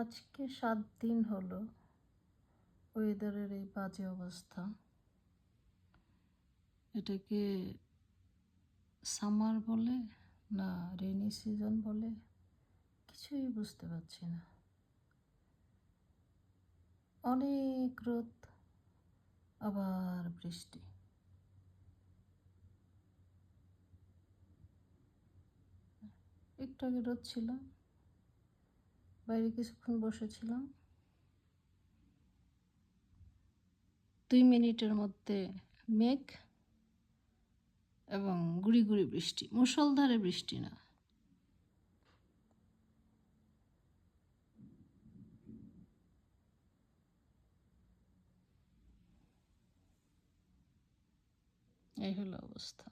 আজকে ৭ দিন হলো ওয়েদারের এই বাজে অবস্থা। এটাকে সামার বলে না রেইনি সিজন বলে কিছুই বুঝতে পারছি না। অনেক রোদ, আবার বৃষ্টি। একটু আগে রোদ ছিল, বাইরে কিছুক্ষণ বসেছিলাম, 2 মিনিটের মধ্যে মেঘ এবং গুড়ি গুড়ি বৃষ্টি, মুষলধারে বৃষ্টি না। এই হলো অবস্থা।